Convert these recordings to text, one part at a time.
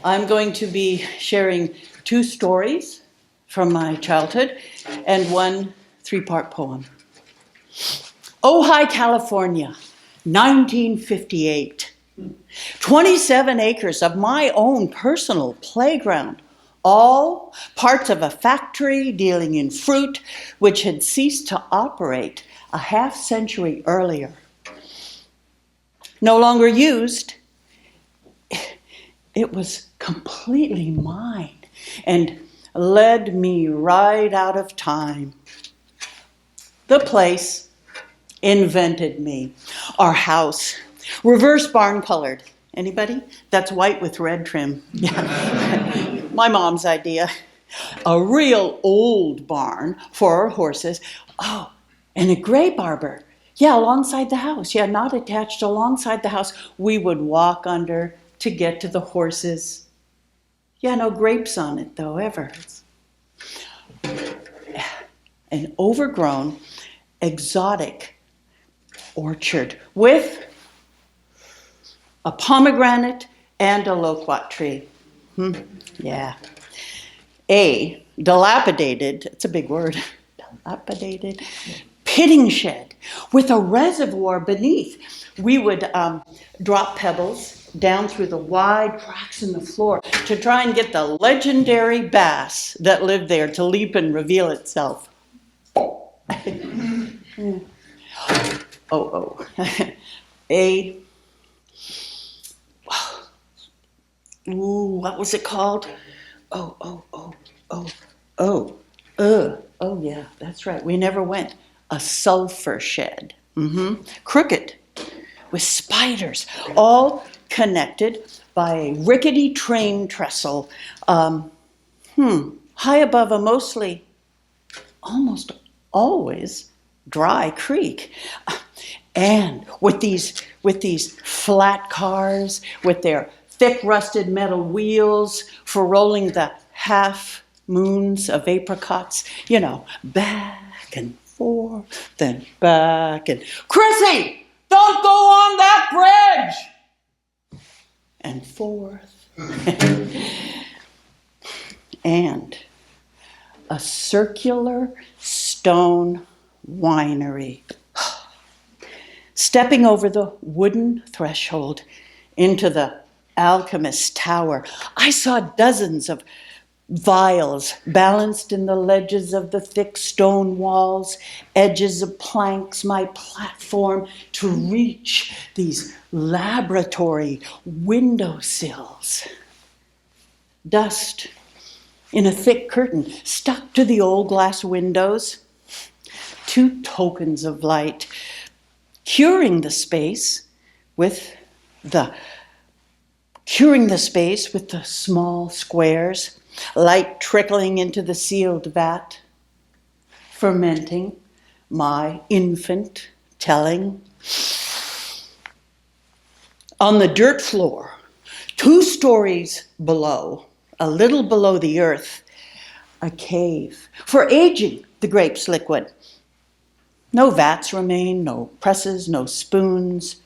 I'm going to be sharing 2 stories from my childhood and 1 3-part poem. Ojai, California, 1958. 27 acres of my own personal playground, all parts of a factory dealing in fruit which had ceased to operate a half-century earlier. No longer used, it was completely mine and led me right out of time. The place invented me. Our house, reverse barn colored. Anybody? That's white with red trim. Yeah. My mom's idea. A real old barn for our horses. Oh, and a gray barber. Yeah, alongside the house. Yeah, not attached, alongside the house. We would walk under to get to the horses. Yeah, no grapes on it though, ever. An overgrown, exotic orchard with a pomegranate and a loquat tree. Yeah. A dilapidated, it's a big word, dilapidated, pitting shed with a reservoir beneath. We would drop pebbles down through the wide cracks in the floor to try and get the legendary bass that lived there to leap and reveal itself. A, what was it called? Oh yeah, that's right. We never went. A sulfur shed. Crooked, with spiders, all connected by a rickety train trestle, high above a almost always dry creek. And with these flat cars, with their thick rusted metal wheels for rolling the half moons of apricots, back and forth and back and, Chrissy, don't go on that bridge! And forth. And a circular stone winery. Stepping over the wooden threshold into the alchemist's tower, I saw dozens of vials balanced in the ledges of the thick stone walls, edges of planks, my platform to reach these laboratory windowsills. Dust in a thick curtain stuck to the old glass windows. 2 tokens of light, curing the space with the small squares, light trickling into the sealed vat, fermenting my infant telling. On the dirt floor, 2 stories below, a little below the earth, a cave for aging the grapes liquid. No vats remain, no presses, no spoons,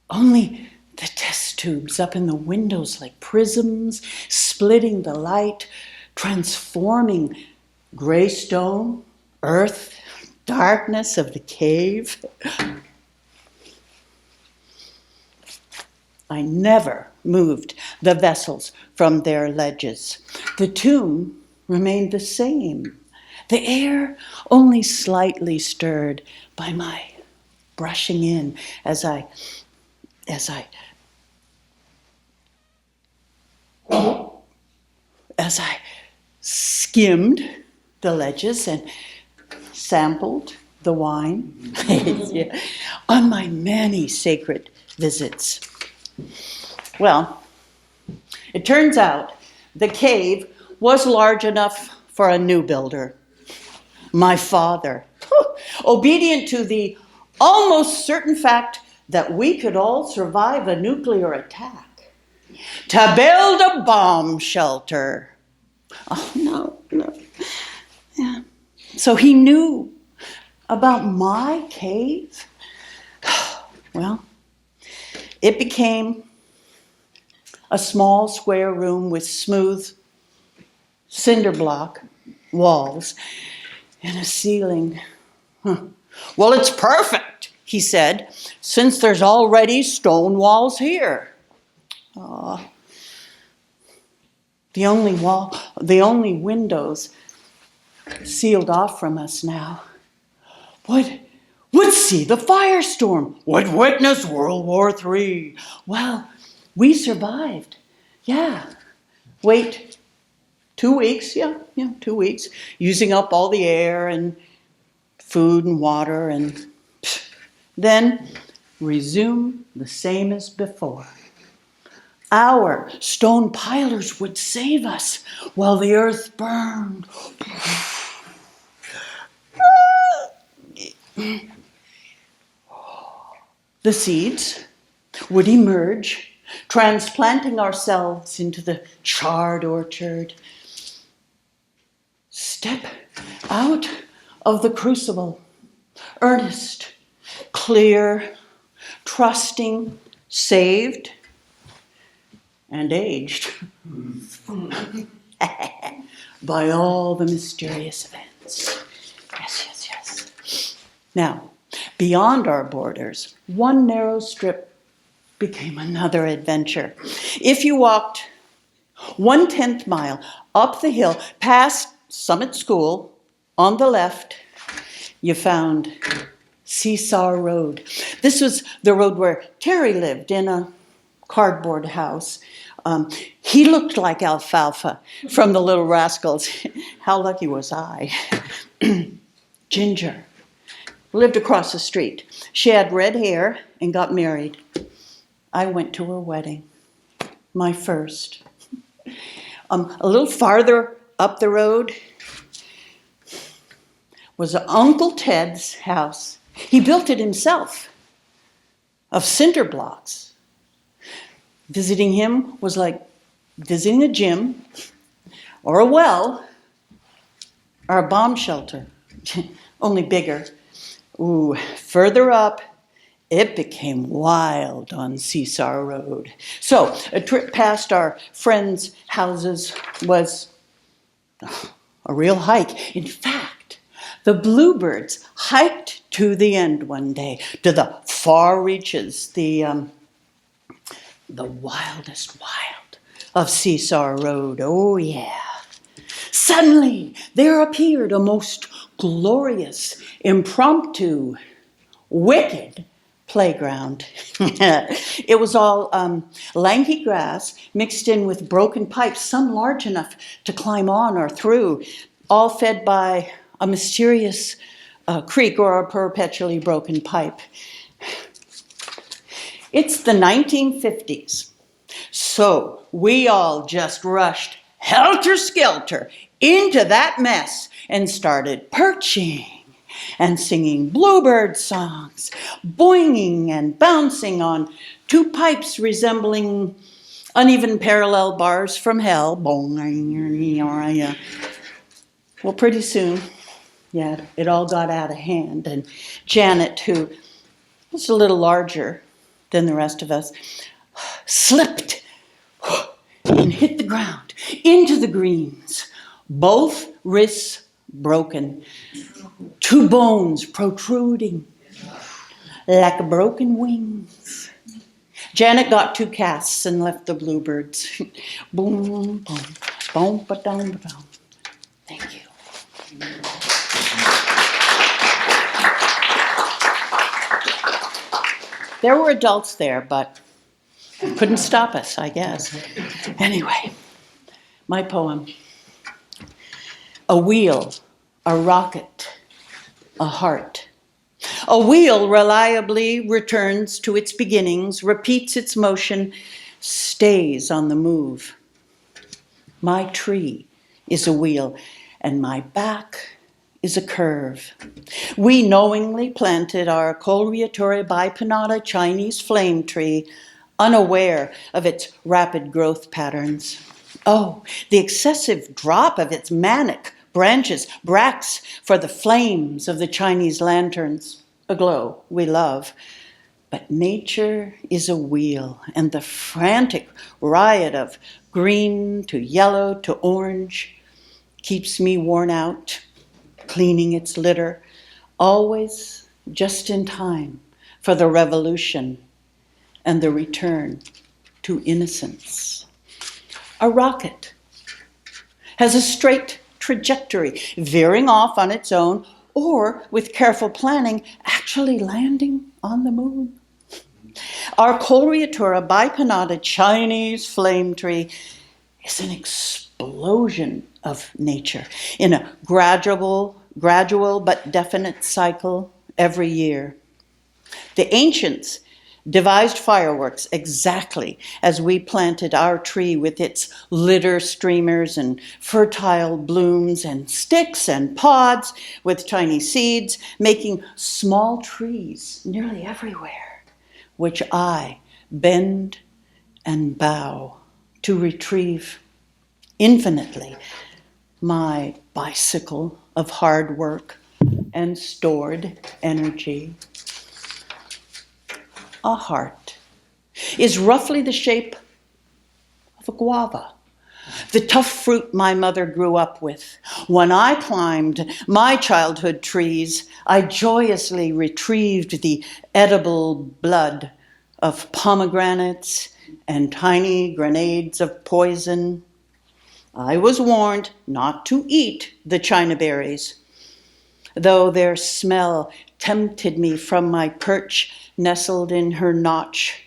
only the test tubes up in the windows like prisms, splitting the light, transforming gray stone, earth, darkness of the cave. I never moved the vessels from their ledges. The tomb remained the same. The air only slightly stirred by my brushing in as I skimmed the ledges and sampled the wine. Yeah. On my many sacred visits. Well, it turns out the cave was large enough for a new builder. My father, obedient to the almost certain fact that we could all survive a nuclear attack, to build a bomb shelter. Oh, no. Yeah. So he knew about my cave. Well, it became a small square room with smooth cinder block walls and a ceiling. Well, it's perfect, he said, since there's already stone walls here. The only windows sealed off from us now would see the firestorm, would witness World War III. Well, we survived. Yeah. Wait, 2 weeks, 2 weeks, using up all the air and food and water, and then resume the same as before. Our stone pilers would save us while the earth burned. The seeds would emerge, transplanting ourselves into the charred orchard. Step out of the crucible, earnest, clear, trusting, saved, and aged by all the mysterious events. Yes. Now, beyond our borders, one narrow strip became another adventure. If you walked 1/10 mile up the hill past Summit School, on the left, you found Seesaw Road. This was the road where Terry lived, in a cardboard house. He looked like Alfalfa from the Little Rascals. How lucky was I? Ginger lived across the street. She had red hair and got married. I went to her wedding, my first. A little farther up the road was Uncle Ted's house. He built it himself, of cinder blocks. Visiting him was like visiting a gym or a well or a bomb shelter, only bigger. Ooh, further up, it became wild on Seesaw Road. So a trip past our friends' houses was a real hike. In fact, the bluebirds hiked to the end one day, to the far reaches, the wildest wild of Seesaw Road. Oh, yeah. Suddenly, there appeared a most glorious, impromptu, wicked playground. It was all lanky grass mixed in with broken pipes, some large enough to climb on or through, all fed by a mysterious creek or a perpetually broken pipe. It's the 1950s, so we all just rushed helter-skelter into that mess and started perching and singing bluebird songs, boinging and bouncing on two pipes resembling uneven parallel bars from hell. Well, pretty soon, it all got out of hand, and Janet, who was a little larger than the rest of us, slipped and hit the ground into the greens, both wrists broken, two bones protruding like broken wings. Janet got 2 casts and left the bluebirds. Boom, boom, boom, ba-dum, ba-dum. Thank you. There were adults there, but couldn't stop us, I guess. Anyway, my poem. A wheel, a rocket, a heart. A wheel reliably returns to its beginnings, repeats its motion, stays on the move. My tree is a wheel, and my back is a curve. We knowingly planted our Coleotteri bipinnata Chinese flame tree, unaware of its rapid growth patterns. Oh, the excessive drop of its manic branches, bracts for the flames of the Chinese lanterns, aglow we love. But nature is a wheel, and the frantic riot of green to yellow to orange keeps me worn out, cleaning its litter, always just in time for the revolution and the return to innocence. A rocket has a straight trajectory, veering off on its own, or with careful planning, actually landing on the moon. Our Coriatura bipinnata Chinese flame tree is an explosion of nature in a gradual but definite cycle every year. The ancients devised fireworks exactly as we planted our tree with its litter streamers and fertile blooms and sticks and pods with tiny seeds, making small trees nearly everywhere, which I bend and bow to retrieve infinitely my bicycle of hard work and stored energy. A heart is roughly the shape of a guava, the tough fruit my mother grew up with. When I climbed my childhood trees, I joyously retrieved the edible blood of pomegranates and tiny grenades of poison. I was warned not to eat the china berries, though their smell tempted me from my perch nestled in her notch,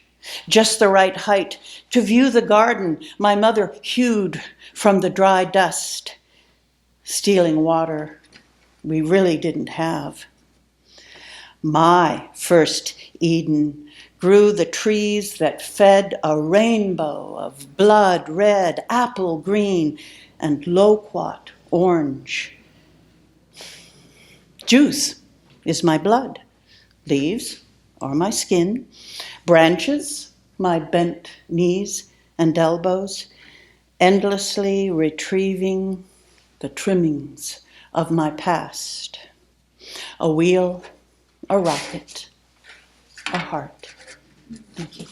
just the right height to view the garden my mother hewed from the dry dust, stealing water we really didn't have. My first Eden grew the trees that fed a rainbow of blood red, apple green, and loquat orange. Juice is my blood. Leaves are my skin. Branches, my bent knees and elbows, endlessly retrieving the trimmings of my past. A wheel, a rocket, a heart. Thank you.